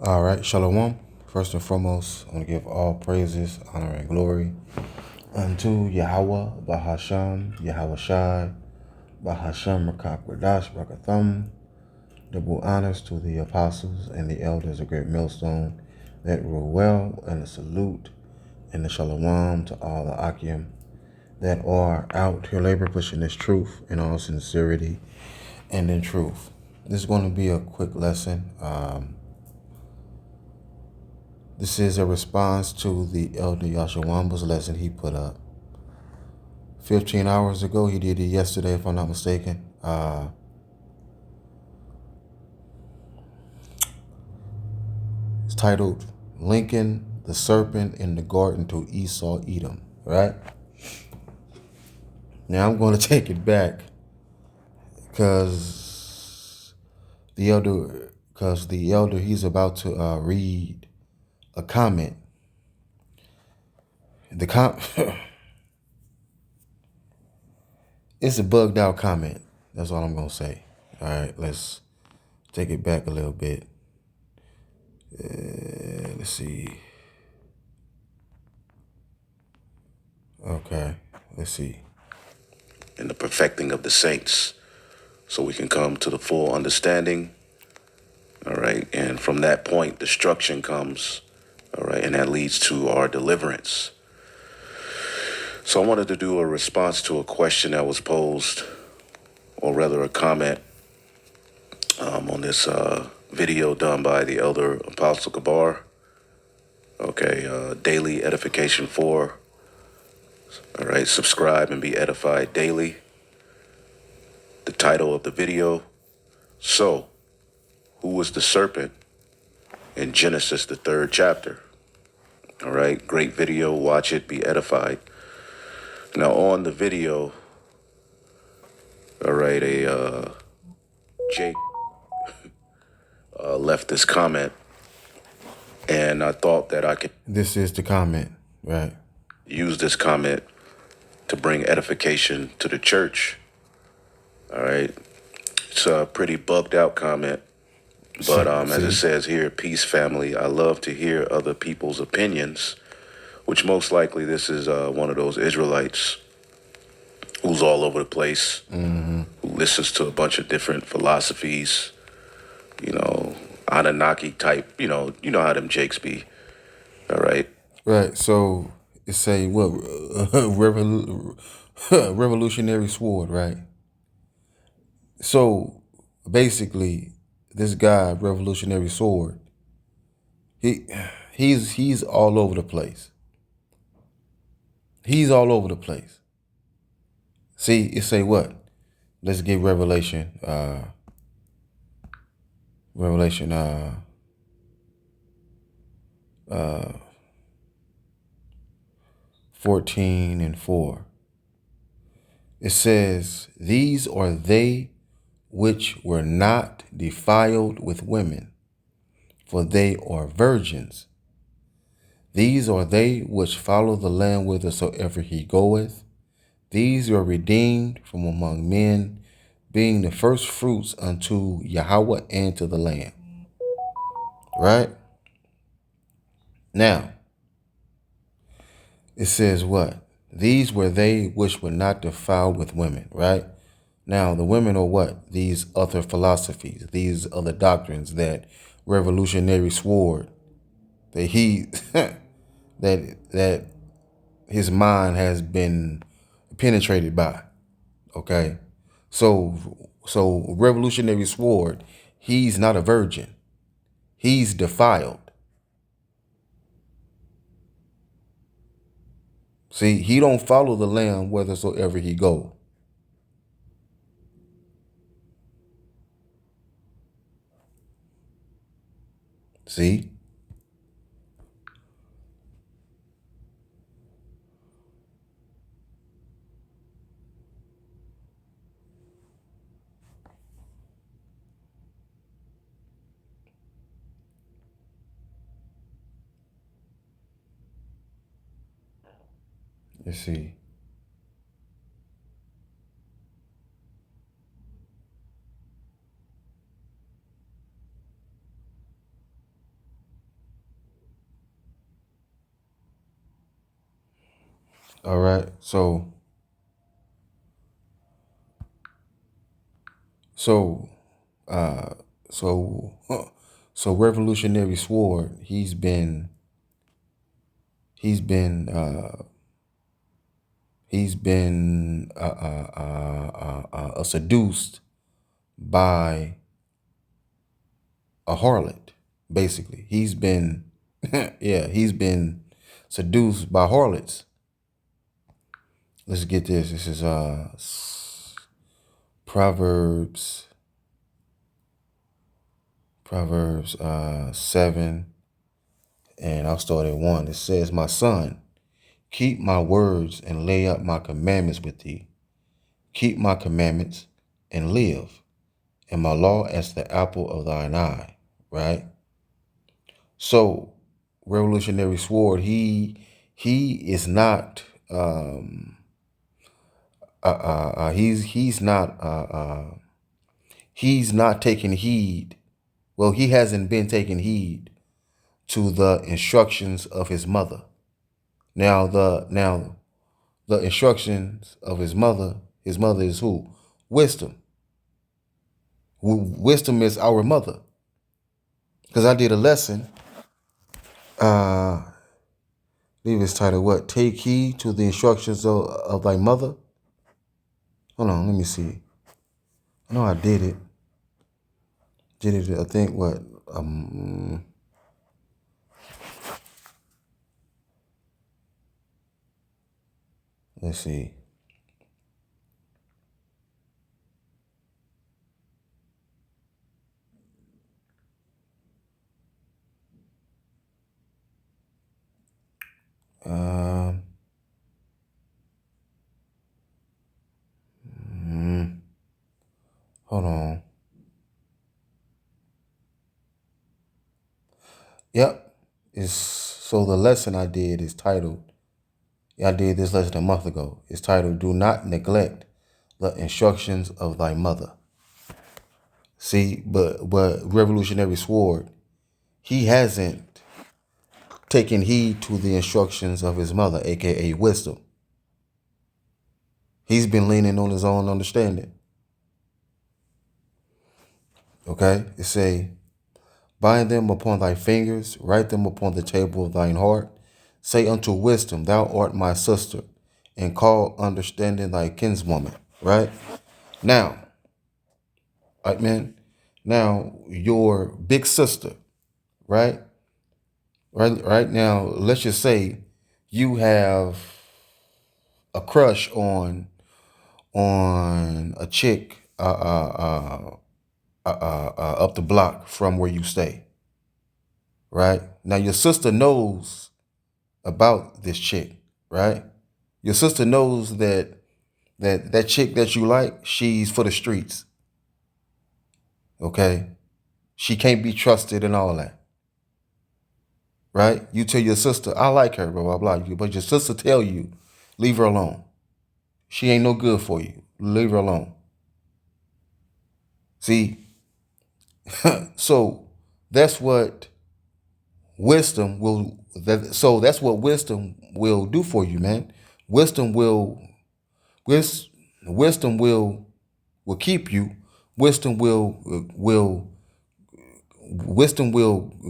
All right, Shalom. First and foremost, I want to give all praises, honor, and glory unto Yahweh, Bahasham, Yahweh Shai, Bahasham, Rakak Radash, Rakathum. Double honors to the apostles and the elders of Great Millstone that rule well, and a salute and the Shalom to all the Akim that are out here labor pushing this truth in all sincerity and in truth. This is going to be a quick lesson. This is a response to the Elder Yashawamba's lesson he put up 15 hours ago. He did it yesterday, if I'm not mistaken. It's titled Lincoln, the Serpent in the Garden to Esau Edom, right? Now I'm going to take it back because the elder, he's about to read a comment. It's a bugged out comment. That's all I'm going to say. All right, let's take it back a little bit. Let's see. Okay, let's see. In the perfecting of the saints, so we can come to the full understanding. All right. And from that point, destruction comes. All right. And that leads to our deliverance. So I wanted to do a response to a question that was posed, or rather a comment, on this video done by the Elder Apostle Gabar. Okay. Daily Edification 4. All right. Subscribe and be edified daily. The title of the video. So, who was the serpent in Genesis, the 3rd chapter? All right, great video. Watch it, be edified. Now, on the video, all right, Jake left this comment, and I thought that I could This is the comment, right? use this comment to bring edification to the church. All right, it's a pretty bugged out comment, but as it See? says here, peace family. I love to hear other people's opinions, which most likely this is one of those Israelites who's all over the place, who listens to a bunch of different philosophies, you know, Anunnaki type, you know how them Jakes be, all right? Right, so it's a what? Revolutionary sword, right? So basically, this guy, Revolutionary Sword, he he's all over the place. He's all over the place. See, it say what? Let's get Revelation. Revelation 14 and 4. It says, "These are they which were not defiled with women, for they are virgins. These are they which follow the Lamb whithersoever he goeth. These are redeemed from among men, being the first fruits unto Yahweh and to the Lamb." Right? Now, it says what? These were they which were not defiled with women, right? Now, the women are what? These other philosophies, these other doctrines that Revolutionary Sword, that he that his mind has been penetrated by. Okay, so Revolutionary Sword, he's not a virgin. He's defiled. See, he don't follow the Lamb whithersoever he go. See, you see. All right. So, uh, so, so Revolutionary Sword. He's been, seduced by a harlot. Basically, he's been, yeah, he's been seduced by harlots. Let's get this. This is Proverbs, 7, and I'll start at 1. It says, "My son, keep my words and lay up my commandments with thee. Keep my commandments and live, and my law as the apple of thine eye." Right? So, Revolutionary Sword, he is not he's not taking heed. Well, he hasn't been taking heed to the instructions of his mother. Now the instructions of his mother is who? Wisdom. Wisdom is our mother. Because I did a lesson, I believe it's titled what? Take heed to the instructions of thy mother. Hold on, let me see. I know I did it. I think what? Let's see. Um, Hold on. Yep. It's so the lesson I did is titled. I did this lesson a month ago. It's titled "Do Not Neglect the Instructions of Thy Mother." See, but Revolutionary Sword, he hasn't taken heed to the instructions of his mother, aka wisdom. He's been leaning on his own understanding. Okay? It say, "Bind them upon thy fingers, write them upon the table of thine heart. Say unto wisdom, thou art my sister, and call understanding thy kinswoman." Right? Now, right, man. Now, your big sister, right? Right now, let's just say you have a crush on a chick up the block from where you stay. Right? Now, your sister knows about this chick, right? Your sister knows that chick that you like, she's for the streets. Okay? She can't be trusted and all that. Right? You tell your sister, "I like her, blah, blah, blah." But your sister tell you, "Leave her alone. She ain't no good for you. Leave her alone." See? So that's what wisdom will that's what wisdom will do for you, man. Wisdom will wis, wisdom will keep you. Wisdom will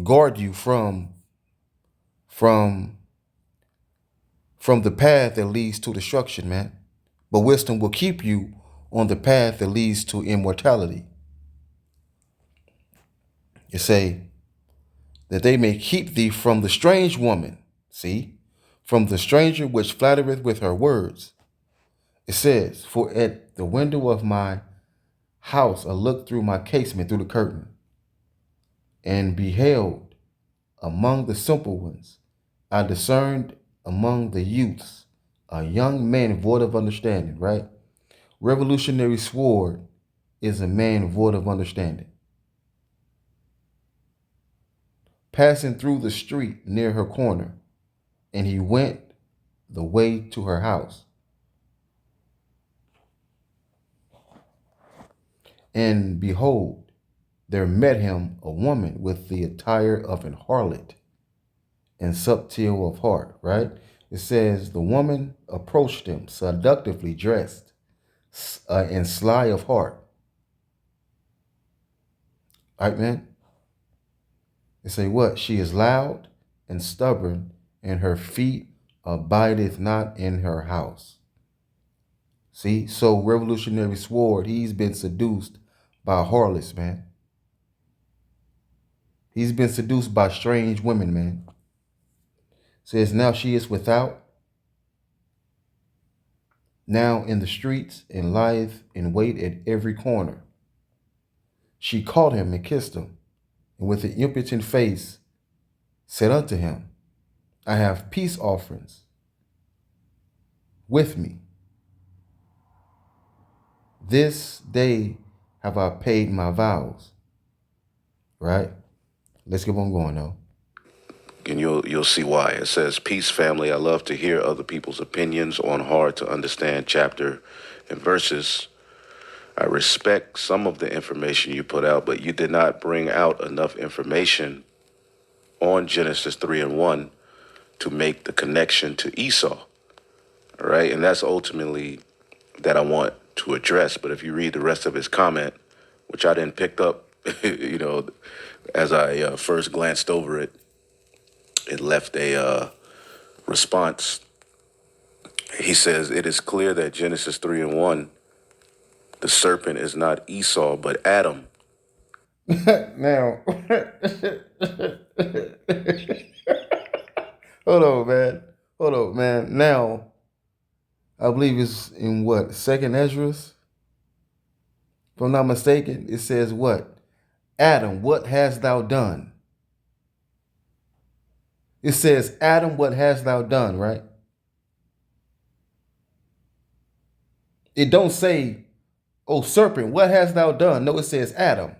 guard you from from the path that leads to destruction, man. But wisdom will keep you on the path that leads to immortality. You say that they may keep thee from the strange woman. See? From the stranger which flattereth with her words. It says, "For at the window of my house I looked through my casement, through the curtain, and beheld among the simple ones, I discerned among the youths a young man void of understanding," right? Revolutionary Sword is a man void of understanding. Passing through the street near her corner, and he went the way to her house. And behold, there met him a woman with the attire of an harlot and subtle of heart, right? It says, the woman approached him, seductively dressed and sly of heart. All right, man? It say what? She is loud and stubborn, and her feet abideth not in her house. See? So Revolutionary Sword, he's been seduced by harlots, man. He's been seduced by strange women, man. Says now she is without, now in the streets, and lieth in wait at every corner. She caught him and kissed him, and with an impotent face said unto him, I have peace offerings with me. This day have I paid my vows. Right? Let's keep on going though. And you'll see why. It says, "Peace, family. I love to hear other people's opinions on hard to understand chapter and verses. I respect some of the information you put out, but you did not bring out enough information on Genesis 3 and 1 to make the connection to Esau." All right. And that's ultimately that I want to address. But if you read the rest of his comment, which I didn't pick up, as I first glanced over it, it left a response. He says, "It is clear that Genesis 3 and 1, the serpent is not Esau, but Adam." Now, hold on, man. Hold on, man. Now, I believe it's in what? Second Ezra? If I'm not mistaken, it says what? Adam, what hast thou done? It says, Adam, what hast thou done, right? It don't say, oh serpent, what hast thou done? No, it says Adam.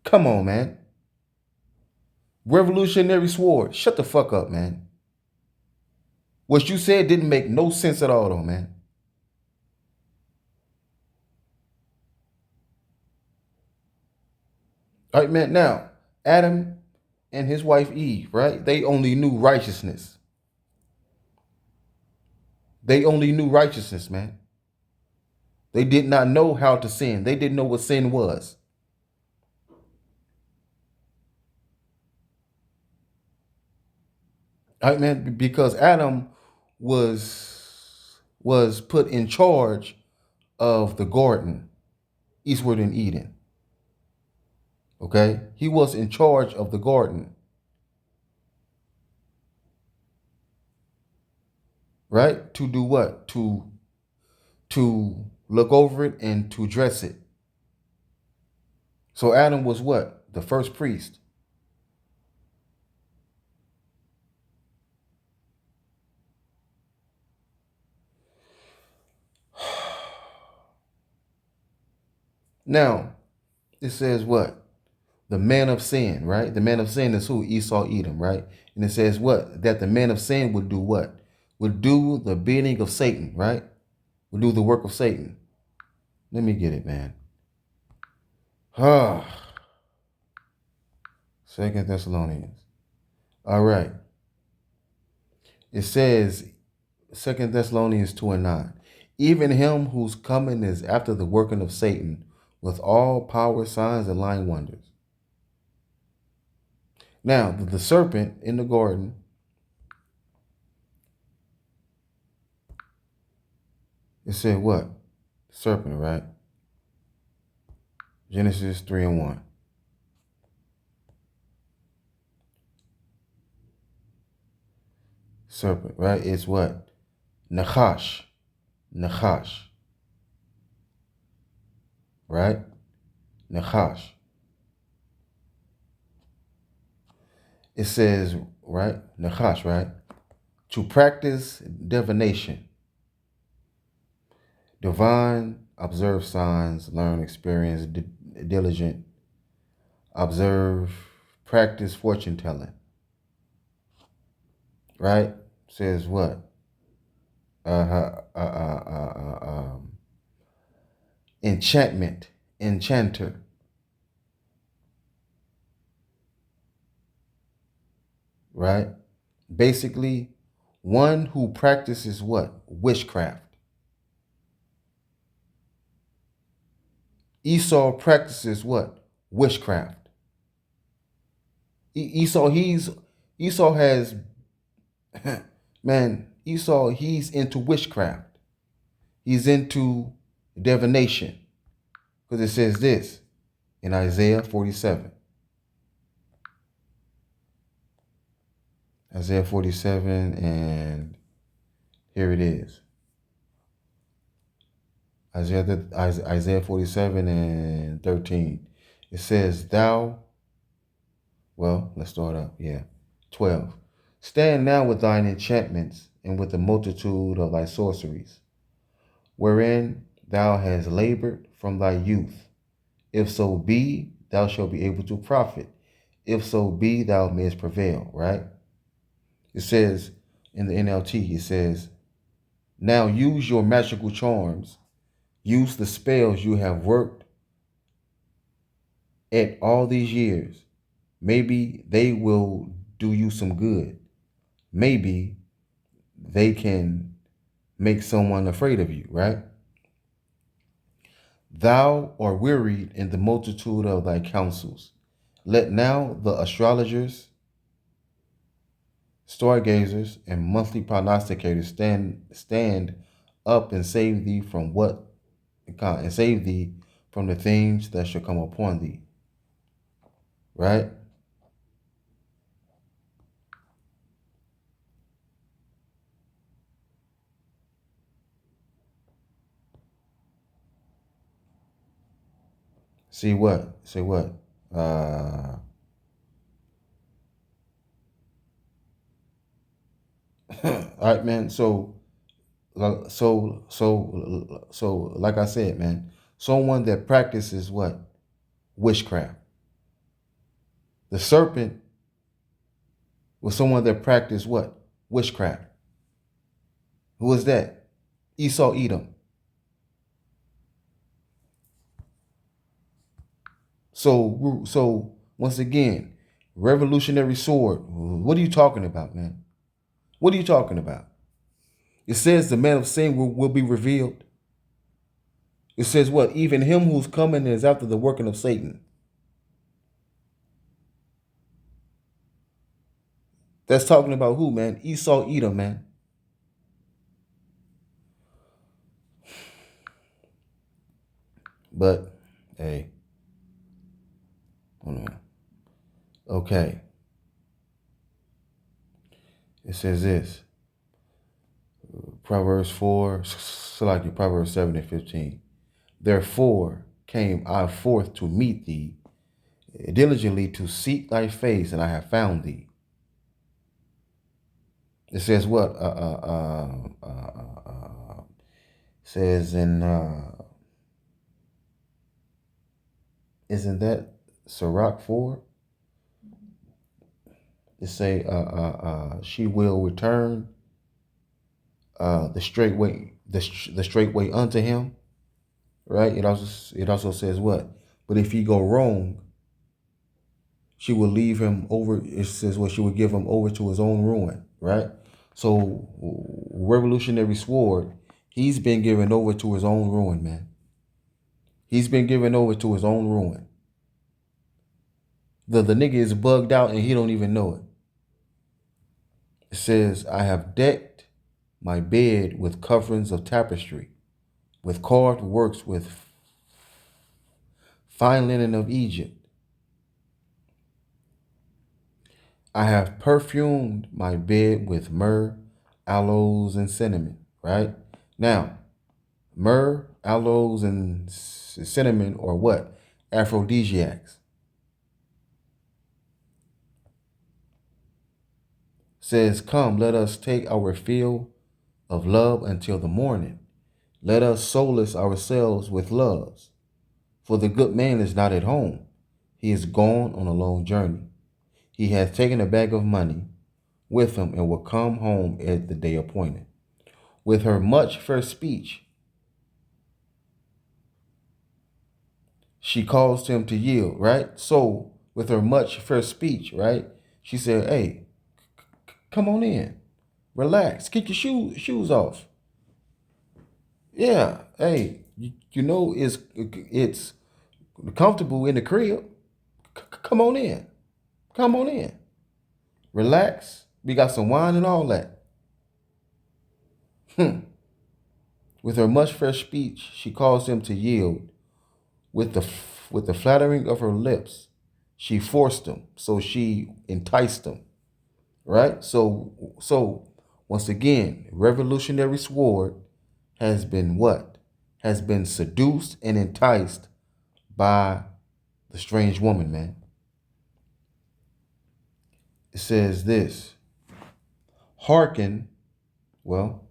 Come on, man. Revolutionary Sword, shut the fuck up, man. What you said didn't make no sense at all, though, man. All right, man. Now, Adam and his wife Eve, right? They only knew righteousness. They only knew righteousness, man. They did not know how to sin. They didn't know what sin was. All right, man, because Adam was put in charge of the garden eastward in Eden. Okay? He was in charge of the garden. Right? To do what? To look over it and to dress it. So Adam was what? The first priest. Now, it says what? The man of sin, right? The man of sin is who? Esau, Edom, right? And it says what? That the man of sin would do what? Would do the bidding of Satan, right? Would do the work of Satan. Let me get it, man. Second Thessalonians. All right. It says, Second Thessalonians 2 and 9. Even him whose coming is after the working of Satan, with all power, signs, and lying wonders. Now, the serpent in the garden, it said what? Serpent, right? Genesis 3 and 1. Serpent, right? It's what? Nachash. Nachash. Right? Nachash. It says, right? Nachash, right? To practice divination. Divine, observe signs, learn, experience, diligent, observe, practice fortune telling. Right? Says what? Enchantment, enchanter. right? Basically, one who practices what? Witchcraft. Esau practices what? Witchcraft. Esau has man, Esau, he's into witchcraft. He's into divination. Because it says this in Isaiah 47. Isaiah 47, and here it is. Isaiah 47 and 13. It says, let's start up. Yeah. 12. Stand now with thine enchantments and with the multitude of thy sorceries, wherein thou hast labored from thy youth. If so be, thou shalt be able to profit. If so be, thou mayest prevail, right? It says in the NLT, it says, now use your magical charms. Use the spells you have worked at all these years. Maybe they will do you some good. Maybe they can make someone afraid of you, right? Thou art wearied in the multitude of thy counsels. Let now the astrologers, stargazers, and monthly prognosticators stand up and save thee from the things that shall come upon thee. Right? See what? Say what? All right, man. So, like I said, man, someone that practices what? Witchcraft. The serpent was someone that practiced what? Witchcraft. Who was that? Esau Edom. So once again, revolutionary sword. What are you talking about, man? What are you talking about? It says the man of sin will be revealed. It says what? Even him who's coming is after the working of Satan. That's talking about who, man? Esau Edom, man. But, hey, hold on. Okay. It says this. Proverbs 4, like Proverbs 7 and 15. Therefore came I forth to meet thee, diligently to seek thy face, and I have found thee. It says what? Says in isn't that Sirach 4? It say she will return the straight way, the straight way unto him. Right? It also says what? But if he go wrong, she will leave him over. It says what? She will give him over to his own ruin. Right? So revolutionary sword, he's been given over to his own ruin, man. He's been given over to his own ruin. The nigga is bugged out and he don't even know it. It says, I have decked my bed with coverings of tapestry, with carved works, with fine linen of Egypt. I have perfumed my bed with myrrh, aloes, and cinnamon. Right? Now, myrrh, aloes, and cinnamon are what? Aphrodisiacs. Says, come, let us take our fill of love until the morning. Let us solace ourselves with loves. For the good man is not at home. He is gone on a long journey. He hath taken a bag of money with him and will come home at the day appointed. With her much fair speech, she caused him to yield, right? So, with her much fair speech, right? She said, hey, Come on in. Relax. Kick your shoes off. Yeah. Hey, you know it's comfortable in the crib. Come on in. Come on in. Relax. We got some wine and all that. With her much fresh speech, she caused him to yield. With the flattering of her lips, she forced him. So she enticed him. Right? So once again, revolutionary sword has been what? Has been seduced and enticed by the strange woman, man. It says this. Hearken, well,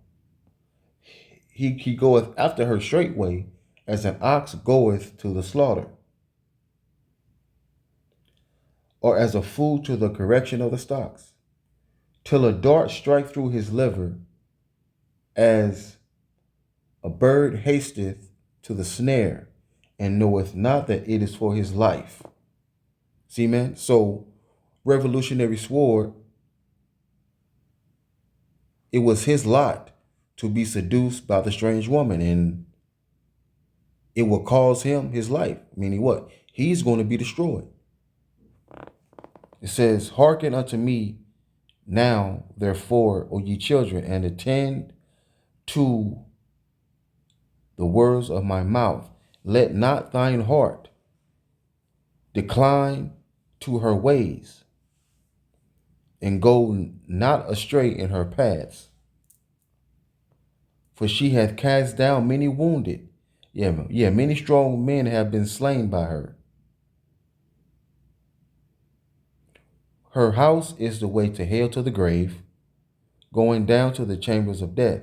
he goeth after her straightway, as an ox goeth to the slaughter, or as a fool to the correction of the stocks, till a dart strike through his liver, as a bird hasteth to the snare, and knoweth not that it is for his life. See, man? So, revolutionary sword, it was his lot to be seduced by the strange woman, and it will cause him his life. Meaning what? He's going to be destroyed. It says, hearken unto me now, therefore, O ye children, and attend to the words of my mouth. Let not thine heart decline to her ways, and go not astray in her paths. For she hath cast down many wounded. Yeah, many strong men have been slain by her. Her house is the way to hell, to the grave, going down to the chambers of death.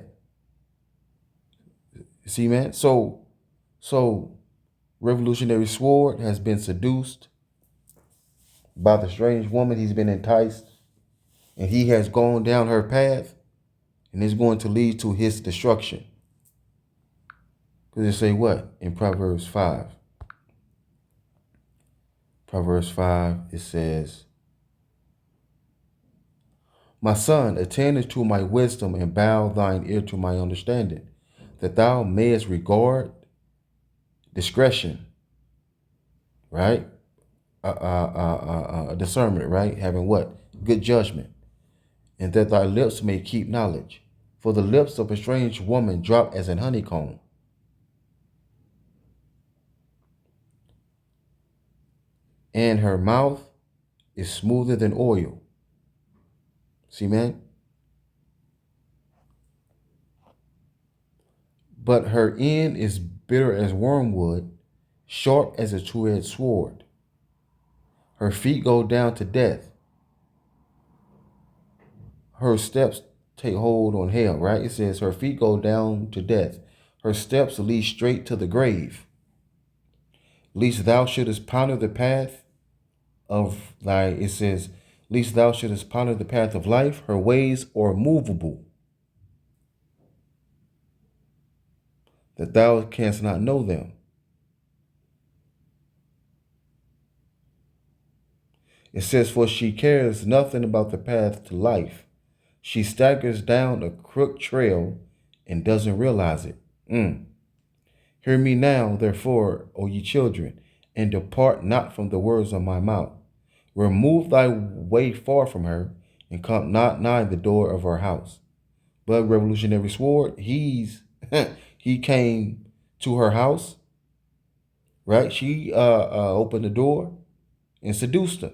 See, man? So revolutionary sword has been seduced by the strange woman. He's been enticed, and he has gone down her path, and it's going to lead to his destruction. Because it say what in Proverbs 5? Proverbs 5, it says, my son, attend unto my wisdom, and bow thine ear to my understanding, that thou mayest regard discretion, right? Discernment, right? Having what? Good judgment, and that thy lips may keep knowledge. For the lips of a strange woman drop as an honeycomb, and her mouth is smoother than oil. See, man? But her end is bitter as wormwood, sharp as a two-edged sword. Her feet go down to death. Her steps take hold on hell, right? It says her feet go down to death. Her steps lead straight to the grave. Lest thou shouldest ponder the path of thy, it says, lest thou shouldest ponder the path of life. Her ways are movable, that thou canst not know them. It says, for she cares nothing about the path to life. She staggers down a crooked trail and doesn't realize it. Hear me now, therefore, O ye children, and depart not from the words of my mouth. Remove thy way far from her, and come not nigh the door of her house. But revolutionary sword, he came to her house, right? She opened the door and seduced her.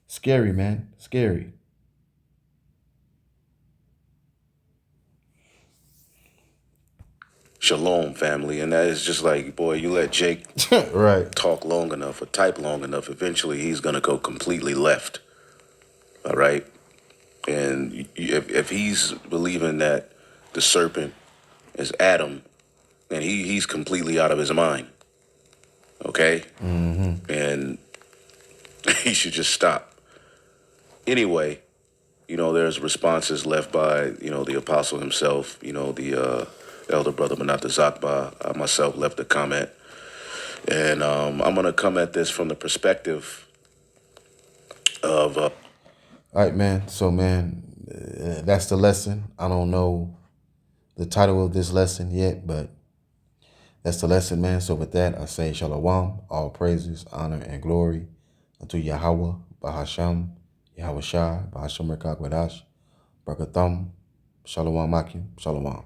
Scary, man. Scary. Shalom, family. And that is just like, boy, you let Jake Right. talk long enough or type long enough, eventually he's going to go completely left. All right? And if he's believing that the serpent is Adam, then he's completely out of his mind. Okay? And he should just stop. Anyway, there's responses left by, the apostle himself, the elder brother Manata Zakba. I myself left a comment. And I'm going to come at this from the perspective of... All right, man. So, man, that's the lesson. I don't know the title of this lesson yet, but that's the lesson, man. So with that, I say shalom, all praises, honor, and glory unto Yahweh, Bahasham, Yahweh Shai, Bahasham Rekakwadash, Brakatham, Shalom Akim, Shalom.